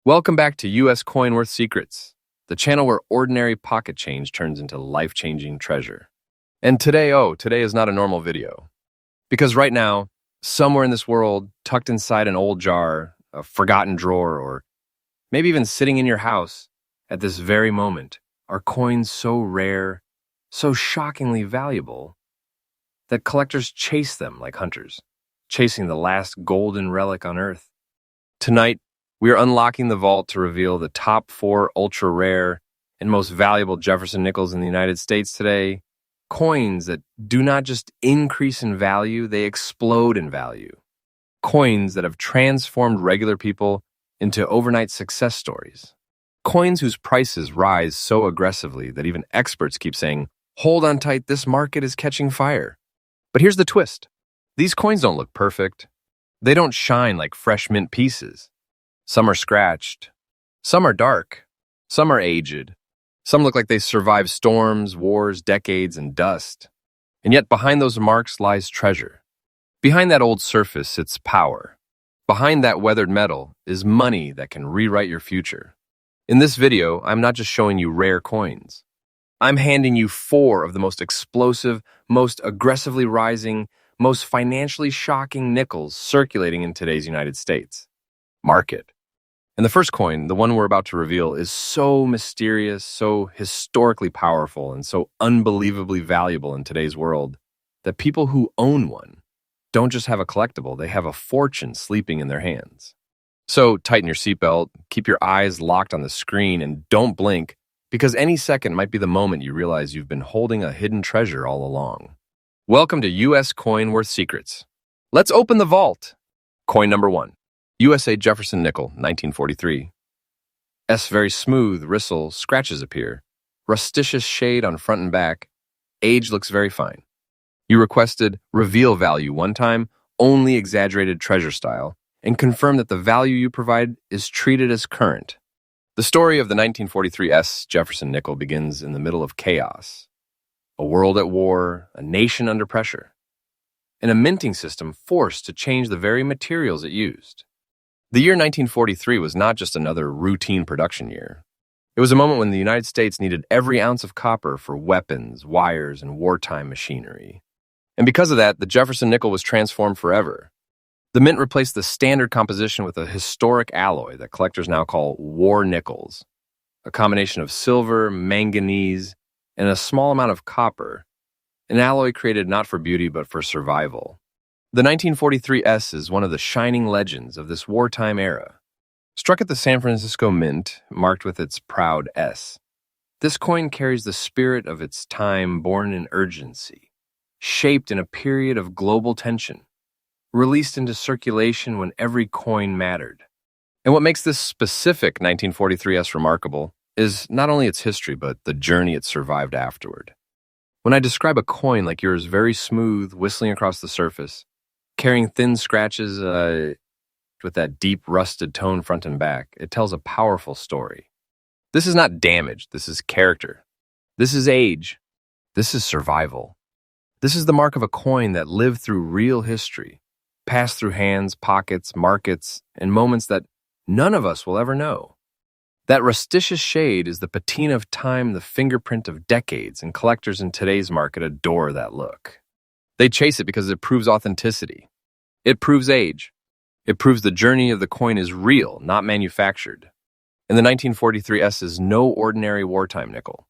Welcome back to US Coin Worth Secrets, the channel where ordinary pocket change turns into life-changing treasure. And today is not a normal video. Because right now, somewhere in this world, tucked inside an old jar, a forgotten drawer, or maybe even sitting in your house at this very moment, are coins so rare, so shockingly valuable, that collectors chase them like hunters, chasing the last golden relic on Earth. Tonight, we are unlocking the vault to reveal the top 4 ultra-rare and most valuable Jefferson nickels in the United States today. Coins that do not just increase in value, they explode in value. Coins that have transformed regular people into overnight success stories. Coins whose prices rise so aggressively that even experts keep saying, "Hold on tight, this market is catching fire." But here's the twist. These coins don't look perfect. They don't shine like fresh mint pieces. Some are scratched. Some are dark. Some are aged. Some look like they survived storms, wars, decades, and dust. And yet behind those marks lies treasure. Behind that old surface sits power. Behind that weathered metal is money that can rewrite your future. In this video, I'm not just showing you rare coins. I'm handing you 4 of the most explosive, most aggressively rising, most financially shocking nickels circulating in today's United States market. And the first coin, the one we're about to reveal, is so mysterious, so historically powerful, and so unbelievably valuable in today's world that people who own one don't just have a collectible, they have a fortune sleeping in their hands. So tighten your seatbelt, keep your eyes locked on the screen, and don't blink, because any second might be the moment you realize you've been holding a hidden treasure all along. Welcome to US Coin Worth Secrets. Let's open the vault. Coin number 1. USA Jefferson nickel, 1943. Very smooth, ristle, scratches appear. Rusticious shade on front and back. Age looks very fine. You requested reveal value one time, only exaggerated treasure style, and confirm that the value you provide is treated as current. The story of the 1943 Jefferson nickel begins in the middle of chaos. A world at war, a nation under pressure, and a minting system forced to change the very materials it used. The year 1943 was not just another routine production year. It was a moment when the United States needed every ounce of copper for weapons, wires, and wartime machinery. And because of that, the Jefferson nickel was transformed forever. The mint replaced the standard composition with a historic alloy that collectors now call war nickels, a combination of silver, manganese, and a small amount of copper, an alloy created not for beauty but for survival. The 1943 is one of the shining legends of this wartime era. Struck at the San Francisco Mint, marked with its proud S, this coin carries the spirit of its time, born in urgency, shaped in a period of global tension, released into circulation when every coin mattered. And what makes this specific 1943 remarkable is not only its history, but the journey it survived afterward. When I describe a coin like yours, very smooth, whistling across the surface, carrying thin scratches with that deep rusted tone front and back, it tells a powerful story. This is not damage, this is character. This is age. This is survival. This is the mark of a coin that lived through real history, passed through hands, pockets, markets, and moments that none of us will ever know. That rusticious shade is the patina of time, the fingerprint of decades, and collectors in today's market adore that look. They chase it because it proves authenticity. It proves age. It proves the journey of the coin is real, not manufactured. And the 1943 is no ordinary wartime nickel.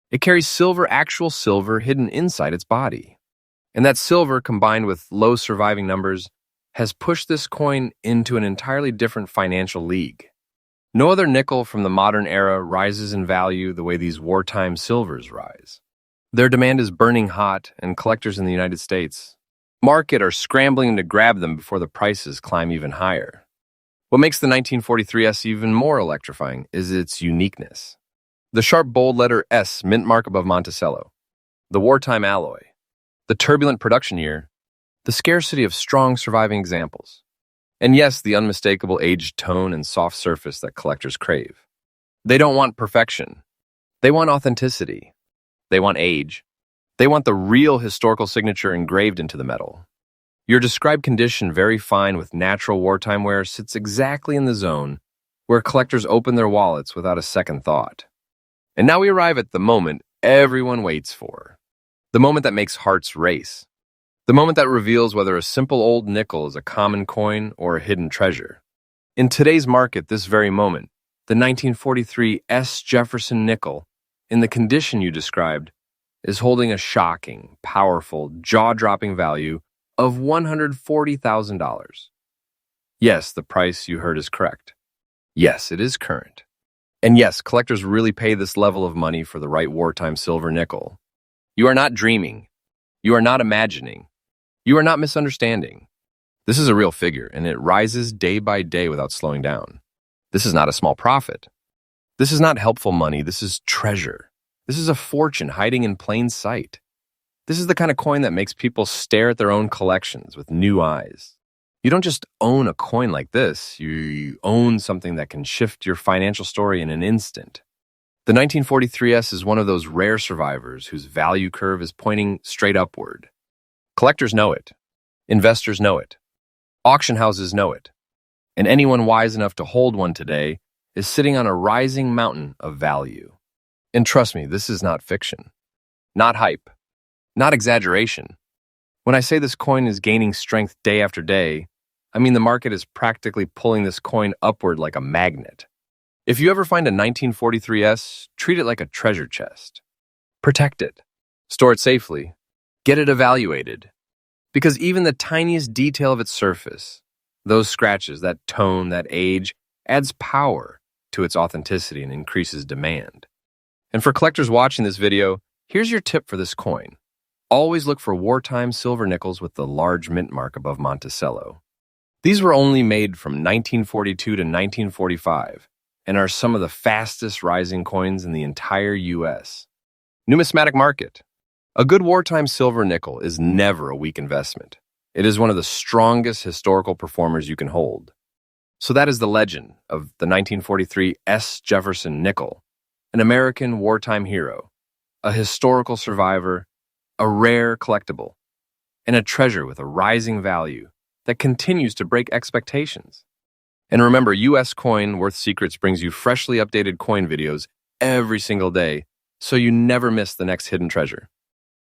It carries silver, actual silver, hidden inside its body. And that silver, combined with low surviving numbers, has pushed this coin into an entirely different financial league. No other nickel from the modern era rises in value the way these wartime silvers rise. Their demand is burning hot, and collectors in the United States market are scrambling to grab them before the prices climb even higher. What makes the 1943 even more electrifying is its uniqueness. The sharp bold letter S mint mark above Monticello, the wartime alloy, the turbulent production year, the scarcity of strong surviving examples, and yes, the unmistakable aged tone and soft surface that collectors crave. They don't want perfection. They want authenticity. They want age. They want the real historical signature engraved into the metal. Your described condition, very fine with natural wartime wear, sits exactly in the zone where collectors open their wallets without a second thought. And now we arrive at the moment everyone waits for. The moment that makes hearts race. The moment that reveals whether a simple old nickel is a common coin or a hidden treasure. In today's market, this very moment, the 1943 Jefferson nickel, in the condition you described, is holding a shocking, powerful, jaw-dropping value of $140,000. Yes, the price you heard is correct. Yes, it is current. And yes, collectors really pay this level of money for the right wartime silver nickel. You are not dreaming. You are not imagining. You are not misunderstanding. This is a real figure, and it rises day by day without slowing down. This is not a small profit. This is not helpful money. This is treasure. This is a fortune hiding in plain sight. This is the kind of coin that makes people stare at their own collections with new eyes. You don't just own a coin like this, you own something that can shift your financial story in an instant. The 1943S is one of those rare survivors whose value curve is pointing straight upward. Collectors know it. Investors know it. Auction houses know it. And anyone wise enough to hold one today is sitting on a rising mountain of value. And trust me, this is not fiction. Not hype. Not exaggeration. When I say this coin is gaining strength day after day, I mean the market is practically pulling this coin upward like a magnet. If you ever find a 1943S, treat it like a treasure chest. Protect it. Store it safely. Get it evaluated. Because even the tiniest detail of its surface, those scratches, that tone, that age, adds power to its authenticity and increases demand. And for collectors watching this video, here's your tip for this coin. Always look for wartime silver nickels with the large mint mark above Monticello. These were only made from 1942 to 1945 and are some of the fastest rising coins in the entire U.S. Numismatic market. A good wartime silver nickel is never a weak investment. It is one of the strongest historical performers you can hold. So that is the legend of the 1943 Jefferson nickel, an American wartime hero, a historical survivor, a rare collectible, and a treasure with a rising value that continues to break expectations. And remember, U.S. Coin Worth Secrets brings you freshly updated coin videos every single day, so you never miss the next hidden treasure.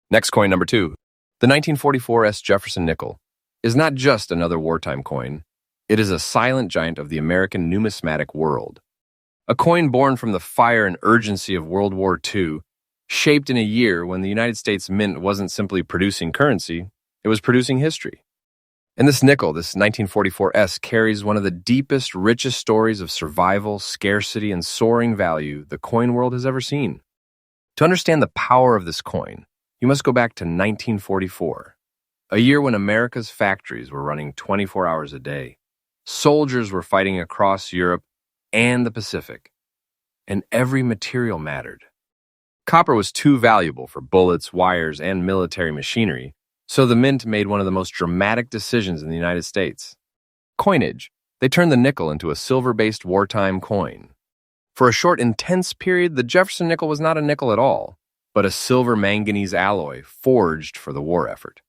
Next coin number 2. The 1944 Jefferson nickel is not just another wartime coin. It is a silent giant of the American numismatic world. A coin born from the fire and urgency of World War II, shaped in a year when the United States Mint wasn't simply producing currency, it was producing history. And this nickel, this 1944S, carries one of the deepest, richest stories of survival, scarcity, and soaring value the coin world has ever seen. To understand the power of this coin, you must go back to 1944, a year when America's factories were running 24 hours a day. Soldiers were fighting across Europe and the Pacific, and every material mattered. Copper was too valuable for bullets, wires, and military machinery, so the Mint made one of the most dramatic decisions in the United States. Coinage. They turned the nickel into a silver-based wartime coin. For a short, intense period, the Jefferson nickel was not a nickel at all, but a silver-manganese alloy forged for the war effort.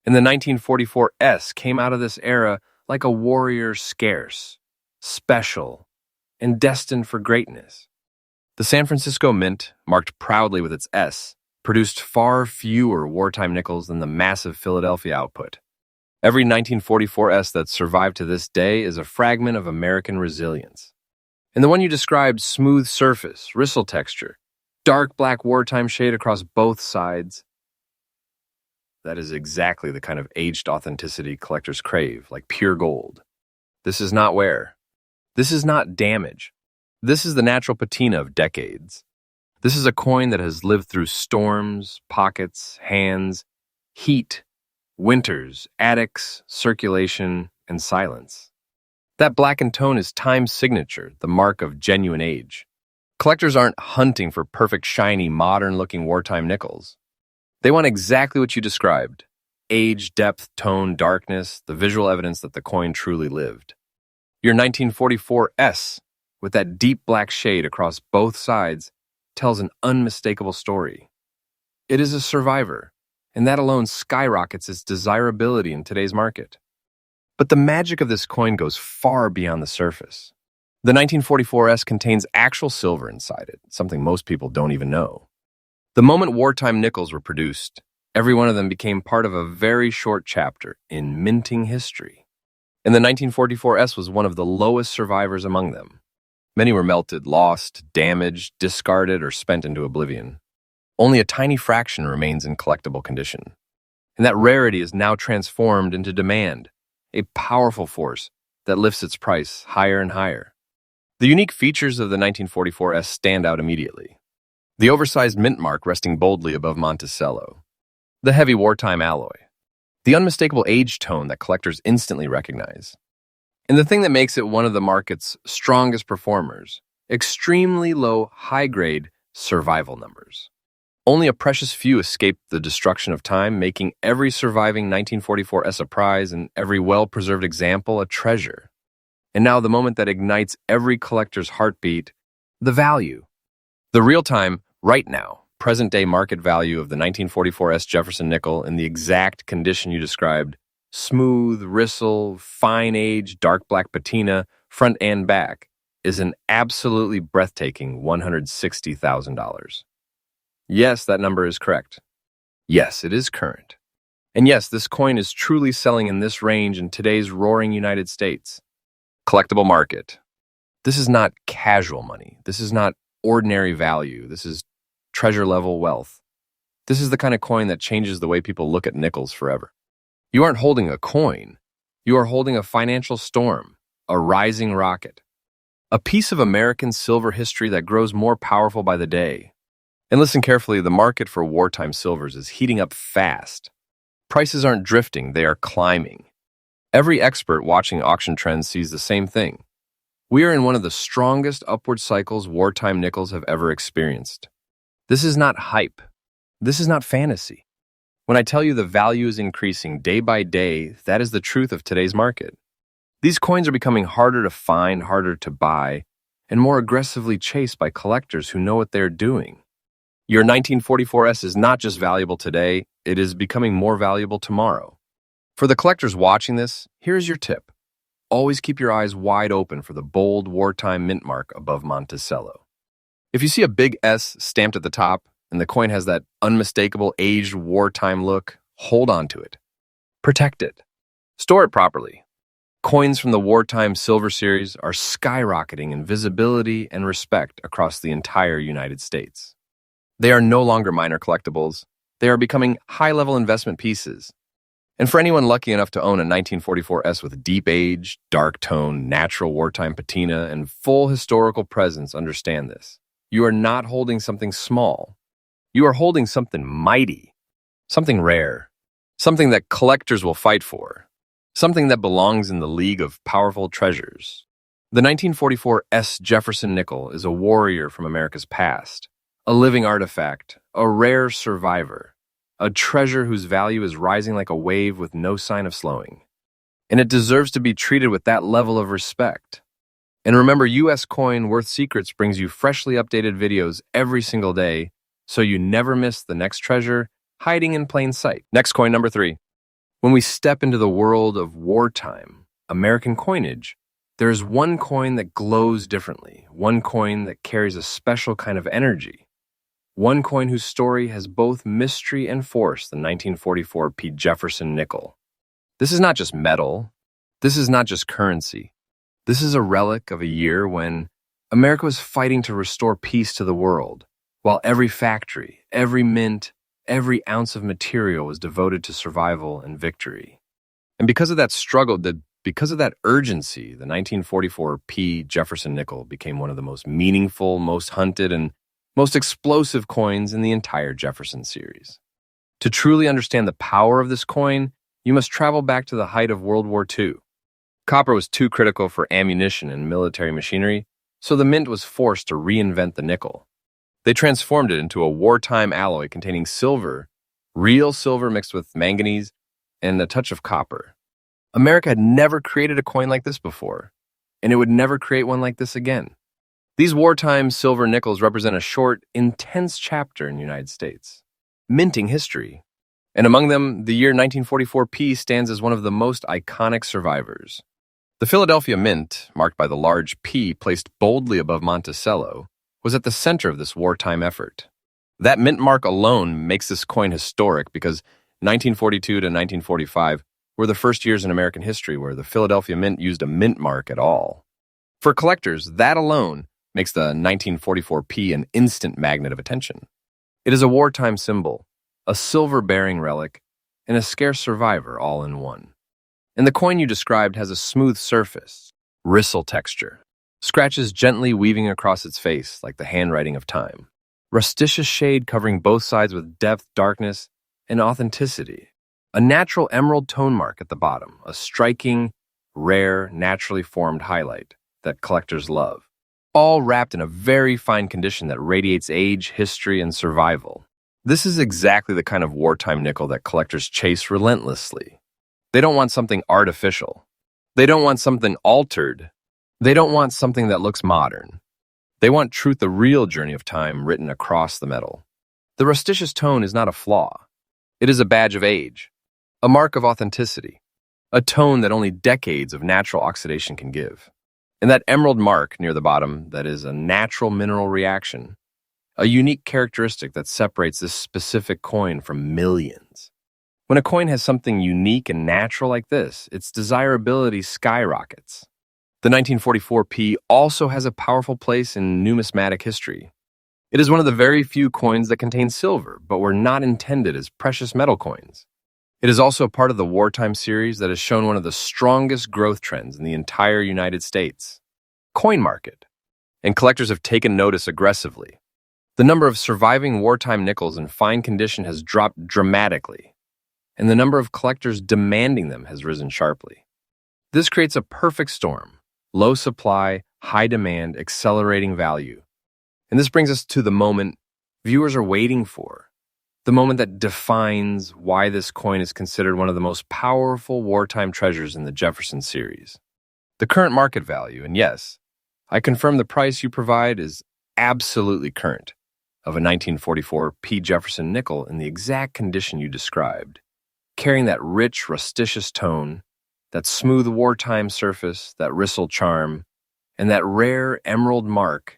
And the 1944S came out of this era like a warrior, scarce, special, and destined for greatness. The San Francisco Mint, marked proudly with its S, produced far fewer wartime nickels than the massive Philadelphia output. Every 1944S that survived to this day is a fragment of American resilience. And the one you described, smooth surface, ristle texture, dark black wartime shade across both sides, that is exactly the kind of aged authenticity collectors crave, like pure gold. This is not wear. This is not damage. This is the natural patina of decades. This is a coin that has lived through storms, pockets, hands, heat, winters, attics, circulation, and silence. That blackened tone is time's signature, the mark of genuine age. Collectors aren't hunting for perfect, shiny, modern-looking wartime nickels. They want exactly what you described: age, depth, tone, darkness, the visual evidence that the coin truly lived. Your 1944S, with that deep black shade across both sides, tells an unmistakable story. It is a survivor, and that alone skyrockets its desirability in today's market. But the magic of this coin goes far beyond the surface. The 1944S contains actual silver inside it, something most people don't even know. The moment wartime nickels were produced, every one of them became part of a very short chapter in minting history. And the 1944S was one of the lowest survivors among them. Many were melted, lost, damaged, discarded, or spent into oblivion. Only a tiny fraction remains in collectible condition. And that rarity is now transformed into demand, a powerful force that lifts its price higher and higher. The unique features of the 1944S stand out immediately. The oversized mint mark resting boldly above Monticello. The heavy wartime alloy. The unmistakable age tone that collectors instantly recognize. And the thing that makes it one of the market's strongest performers, extremely low, high-grade survival numbers. Only a precious few escaped the destruction of time, making every surviving 1944S a prize and every well-preserved example a treasure. And now the moment that ignites every collector's heartbeat, the value. The real-time, right now, present-day market value of the 1944S Jefferson nickel in the exact condition you described, smooth, ristle, fine age, dark black patina, front and back, is an absolutely breathtaking $160,000. Yes, that number is correct. Yes, it is current. And yes, this coin is truly selling in this range in today's roaring United States. Collectible market. This is not casual money. This is not ordinary value. This is treasure-level wealth. This is the kind of coin that changes the way people look at nickels forever. You aren't holding a coin. You are holding a financial storm, a rising rocket, a piece of American silver history that grows more powerful by the day. And listen carefully, the market for wartime silvers is heating up fast. Prices aren't drifting, they are climbing. Every expert watching auction trends sees the same thing. We are in one of the strongest upward cycles wartime nickels have ever experienced. This is not hype. This is not fantasy. When I tell you the value is increasing day by day, that is the truth of today's market. These coins are becoming harder to find, harder to buy, and more aggressively chased by collectors who know what they're doing. Your 1944S is not just valuable today, it is becoming more valuable tomorrow. For the collectors watching this, here's your tip. Always keep your eyes wide open for the bold wartime mint mark above Monticello. If you see a big S stamped at the top, and the coin has that unmistakable aged wartime look, hold on to it. Protect it. Store it properly. Coins from the wartime silver series are skyrocketing in visibility and respect across the entire United States. They are no longer minor collectibles. They are becoming high-level investment pieces. And for anyone lucky enough to own a 1944S with deep age, dark tone, natural wartime patina, and full historical presence, understand this. You are not holding something small. You are holding something mighty, something rare, something that collectors will fight for, something that belongs in the league of powerful treasures. The 1944S Jefferson nickel is a warrior from America's past, a living artifact, a rare survivor, a treasure whose value is rising like a wave with no sign of slowing. And it deserves to be treated with that level of respect. And remember, US Coin Worth Secrets brings you freshly updated videos every single day, so you never miss the next treasure hiding in plain sight. Next coin number 3. When we step into the world of wartime, American coinage, there is one coin that glows differently, one coin that carries a special kind of energy. One coin whose story has both mystery and force, the 1944 P. Jefferson nickel. This is not just metal. This is not just currency. This is a relic of a year when America was fighting to restore peace to the world, while every factory, every mint, every ounce of material was devoted to survival and victory. And because of that struggle, because of that urgency, the 1944 P. Jefferson nickel became one of the most meaningful, most hunted, and most explosive coins in the entire Jefferson series. To truly understand the power of this coin, you must travel back to the height of World War II. Copper was too critical for ammunition and military machinery, so the mint was forced to reinvent the nickel. They transformed it into a wartime alloy containing silver, real silver mixed with manganese, and a touch of copper. America had never created a coin like this before, and it would never create one like this again. These wartime silver nickels represent a short, intense chapter in the United States, minting history. And among them, the year 1944 P stands as one of the most iconic survivors. The Philadelphia Mint, marked by the large P placed boldly above Monticello, was at the center of this wartime effort. That mint mark alone makes this coin historic because 1942 to 1945 were the first years in American history where the Philadelphia Mint used a mint mark at all. For collectors, that alone makes the 1944 P an instant magnet of attention. It is a wartime symbol, a silver-bearing relic, and a scarce survivor all in one. And the coin you described has a smooth surface, ristle texture, scratches gently weaving across its face like the handwriting of time, rusticious shade covering both sides with depth, darkness, and authenticity, a natural emerald tone mark at the bottom, a striking, rare, naturally formed highlight that collectors love, all wrapped in a very fine condition that radiates age, history, and survival. This is exactly the kind of wartime nickel that collectors chase relentlessly. They don't want something artificial. They don't want something altered. They don't want something that looks modern. They want truth, the real journey of time written across the metal. The rusticious tone is not a flaw. It is a badge of age, a mark of authenticity, a tone that only decades of natural oxidation can give. And that emerald mark near the bottom, that is a natural mineral reaction, a unique characteristic that separates this specific coin from millions. When a coin has something unique and natural like this, its desirability skyrockets. The 1944 P also has a powerful place in numismatic history. It is one of the very few coins that contain silver, but were not intended as precious metal coins. It is also a part of the Wartime series that has shown one of the strongest growth trends in the entire United States. Coin market. And collectors have taken notice aggressively. The number of surviving wartime nickels in fine condition has dropped dramatically, and the number of collectors demanding them has risen sharply. This creates a perfect storm: low supply, high demand, accelerating value. And this brings us to the moment viewers are waiting for, the moment that defines why this coin is considered one of the most powerful wartime treasures in the Jefferson series. The current market value, and yes, I confirm the price you provide is absolutely current, of a 1944 P. Jefferson nickel in the exact condition you described, carrying that rich, rusticious tone, that smooth wartime surface, that ristle charm, and that rare emerald mark,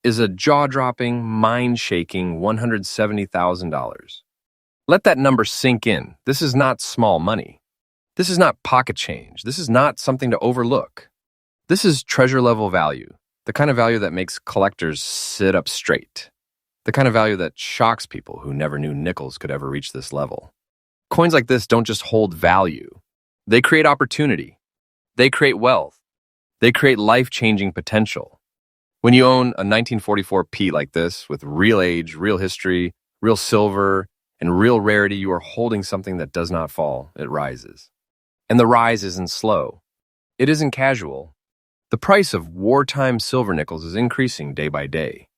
is a jaw-dropping, mind-shaking $170,000. Let that number sink in. This is not small money. This is not pocket change. This is not something to overlook. This is treasure-level value, the kind of value that makes collectors sit up straight, the kind of value that shocks people who never knew nickels could ever reach this level. Coins like this don't just hold value. They create opportunity. They create wealth. They create life-changing potential. When you own a 1944 P like this, with real age, real history, real silver, and real rarity, you are holding something that does not fall. It rises. And the rise isn't slow. It isn't casual. The price of wartime silver nickels is increasing day by day.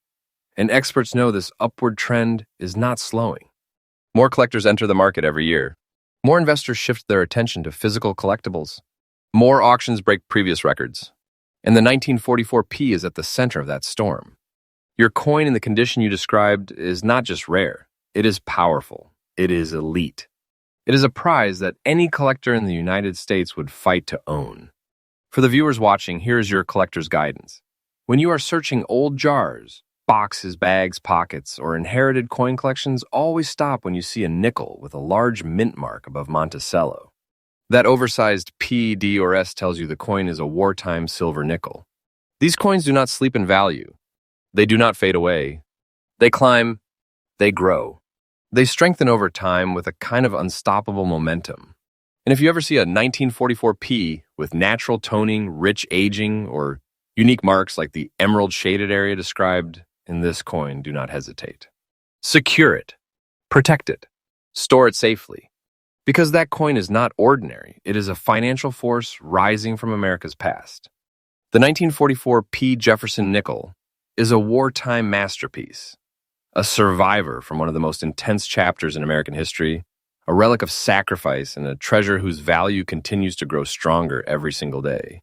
And experts know this upward trend is not slowing. More collectors enter the market every year. More investors shift their attention to physical collectibles. More auctions break previous records. And the 1944 P is at the center of that storm. Your coin in the condition you described is not just rare. It is powerful. It is elite. It is a prize that any collector in the United States would fight to own. For the viewers watching, here is your collector's guidance. When you are searching old jars, boxes, bags, pockets, or inherited coin collections, always stop when you see a nickel with a large mint mark above Monticello. That oversized P, D, or S tells you the coin is a wartime silver nickel. These coins do not sleep in value. They do not fade away. They climb. They grow. They strengthen over time with a kind of unstoppable momentum. And if you ever see a 1944 P with natural toning, rich aging, or unique marks like the emerald shaded area described in this coin, do not hesitate. Secure it. Protect it. Store it safely. Because that coin is not ordinary. It is a financial force rising from America's past. The 1944 P. Jefferson nickel is a wartime masterpiece, a survivor from one of the most intense chapters in American history, a relic of sacrifice, and a treasure whose value continues to grow stronger every single day.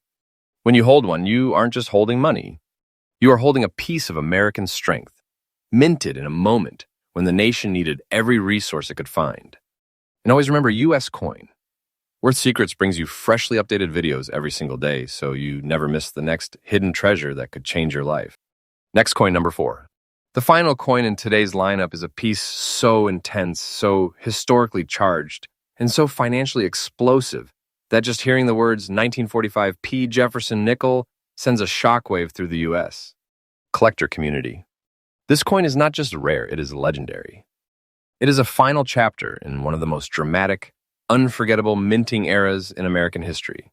When you hold one, you aren't just holding money. You are holding a piece of American strength, minted in a moment when the nation needed every resource it could find. And always remember, U.S. coin. Worth Secrets brings you freshly updated videos every single day, so you never miss the next hidden treasure that could change your life. Next coin, number 4. The final coin in today's lineup is a piece so intense, so historically charged, and so financially explosive that just hearing the words 1945 P. Jefferson nickel sends a shockwave through the U.S. collector community. This coin is not just rare, it is legendary. It is a final chapter in one of the most dramatic, unforgettable minting eras in American history.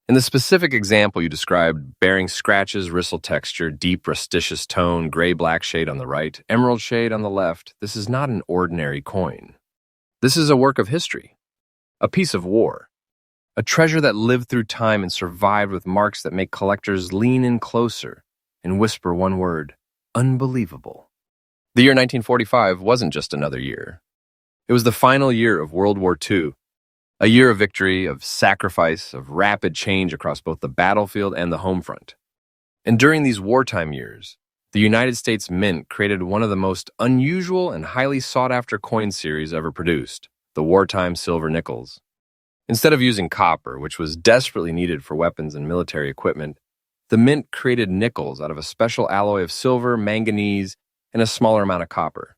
In the specific example you described, bearing scratches, ristle texture, deep rusticious tone, gray-black shade on the right, emerald shade on the left, this is not an ordinary coin. This is a work of history, a piece of war, a treasure that lived through time and survived with marks that make collectors lean in closer and whisper one word: unbelievable. The year 1945 wasn't just another year. It was the final year of World War II, a year of victory, of sacrifice, of rapid change across both the battlefield and the home front. And during these wartime years, the United States Mint created one of the most unusual and highly sought-after coin series ever produced, the Wartime silver nickels. Instead of using copper, which was desperately needed for weapons and military equipment, the Mint created nickels out of a special alloy of silver, manganese, and a smaller amount of copper.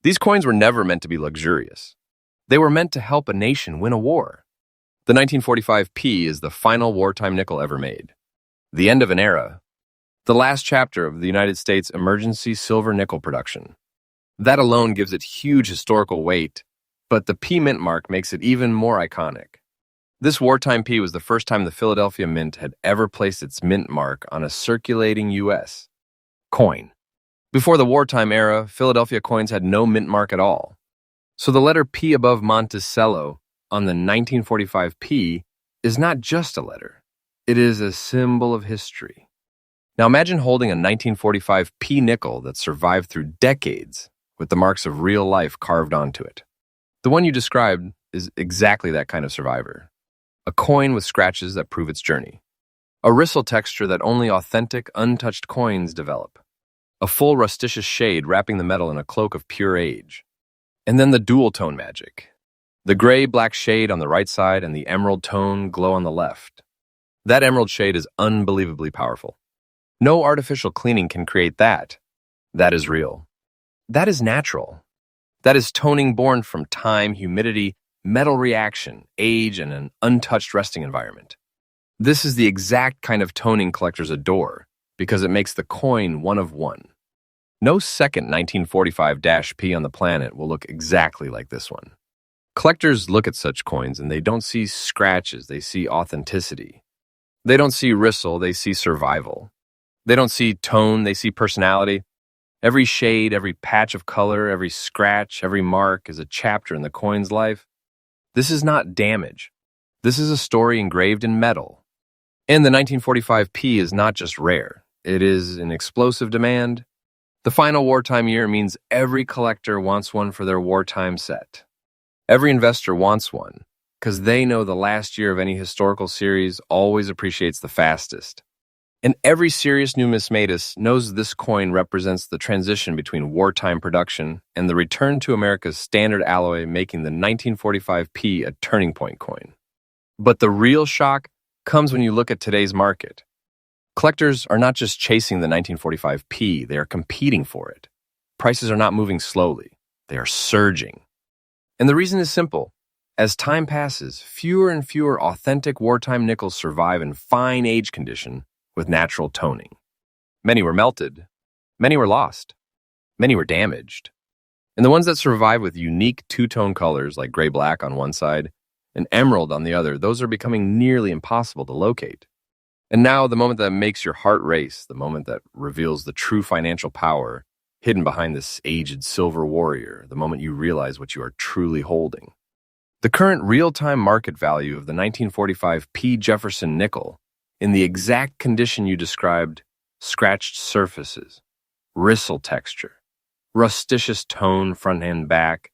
These coins were never meant to be luxurious. They were meant to help a nation win a war. The 1945 P is the final wartime nickel ever made. The end of an era. The last chapter of the United States emergency silver nickel production. That alone gives it huge historical weight, but the P Mint mark makes it even more iconic. This wartime P was the first time the Philadelphia Mint had ever placed its mint mark on a circulating U.S. coin. Before the wartime era, Philadelphia coins had no mint mark at all. So the letter P above Monticello on the 1945 P is not just a letter. It is a symbol of history. Now imagine holding a 1945 P nickel that survived through decades with the marks of real life carved onto it. The one you described is exactly that kind of survivor. A coin with scratches that prove its journey. A ristle texture that only authentic, untouched coins develop. A full rusticious shade wrapping the metal in a cloak of pure age. And then the dual tone magic. The gray-black shade on the right side and the emerald tone glow on the left. That emerald shade is unbelievably powerful. No artificial cleaning can create that. That is real. That is natural. That is toning born from time, humidity, metal reaction, age, and an untouched resting environment. This is the exact kind of toning collectors adore because it makes the coin one of one. No second 1945-P on the planet will look exactly like this one. Collectors look at such coins and they don't see scratches, they see authenticity. They don't see ristle, they see survival. They don't see tone, they see personality. Every shade, every patch of color, every scratch, every mark is a chapter in the coin's life. This is not damage. This is a story engraved in metal. And the 1945 P is not just rare. It is in explosive demand. The final wartime year means every collector wants one for their wartime set. Every investor wants one because they know the last year of any historical series always appreciates the fastest. And every serious numismatist knows this coin represents the transition between wartime production and the return to America's standard alloy, making the 1945 P a turning point coin. But the real shock comes when you look at today's market. Collectors are not just chasing the 1945 P, they are competing for it. Prices are not moving slowly, they are surging. And the reason is simple. As time passes, fewer and fewer authentic wartime nickels survive in fine age condition with natural toning. Many were melted, many were lost, many were damaged. And the ones that survive with unique two-tone colors like gray-black on one side and emerald on the other, those are becoming nearly impossible to locate. And now the moment that makes your heart race, the moment that reveals the true financial power hidden behind this aged silver warrior, the moment you realize what you are truly holding. The current real-time market value of the 1945 P. Jefferson nickel, in the exact condition you described, scratched surfaces, ristle texture, rusticious tone front and back,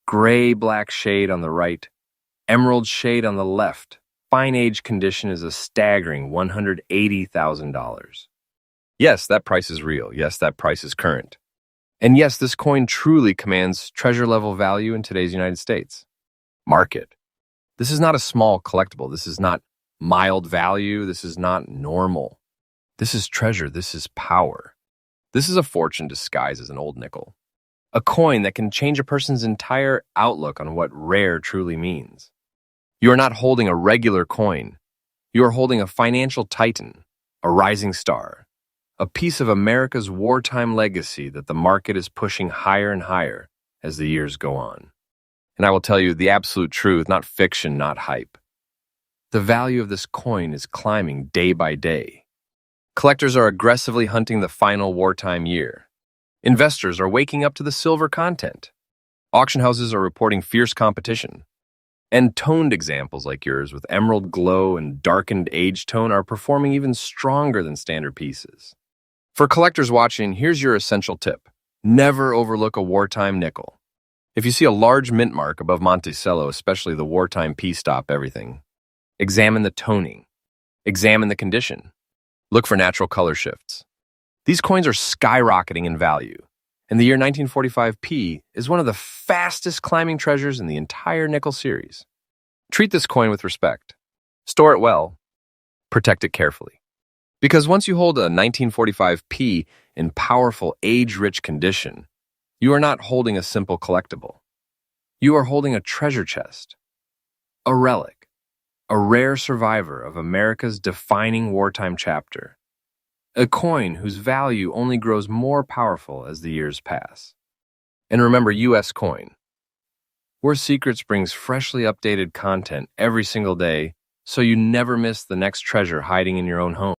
gray-black shade on the right, emerald shade on the left, fine age condition is a staggering $180,000. Yes, that price is real. Yes, that price is current. And yes, this coin truly commands treasure-level value in today's United States market. This is not a small collectible. This is not mild value. This is not normal. This is treasure. This is power. This is a fortune disguised as an old nickel. A coin that can change a person's entire outlook on what rare truly means. You are not holding a regular coin. You are holding a financial titan, a rising star, a piece of America's wartime legacy that the market is pushing higher and higher as the years go on. And I will tell you the absolute truth, not fiction, not hype. The value of this coin is climbing day by day. Collectors are aggressively hunting the final wartime year. Investors are waking up to the silver content. Auction houses are reporting fierce competition. And toned examples like yours with emerald glow and darkened age tone are performing even stronger than standard pieces. For collectors watching, here's your essential tip. Never overlook a wartime nickel. If you see a large mint mark above Monticello, especially the wartime P, stop everything. Examine the toning. Examine the condition. Look for natural color shifts. These coins are skyrocketing in value, and the year 1945 P is one of the fastest climbing treasures in the entire nickel series. Treat this coin with respect. Store it well. Protect it carefully. Because once you hold a 1945 P in powerful, age-rich condition, you are not holding a simple collectible. You are holding a treasure chest, a relic, a rare survivor of America's defining wartime chapter, a coin whose value only grows more powerful as the years pass. And remember, U.S. Coin. Worth Secrets brings freshly updated content every single day, so you never miss the next treasure hiding in your own home.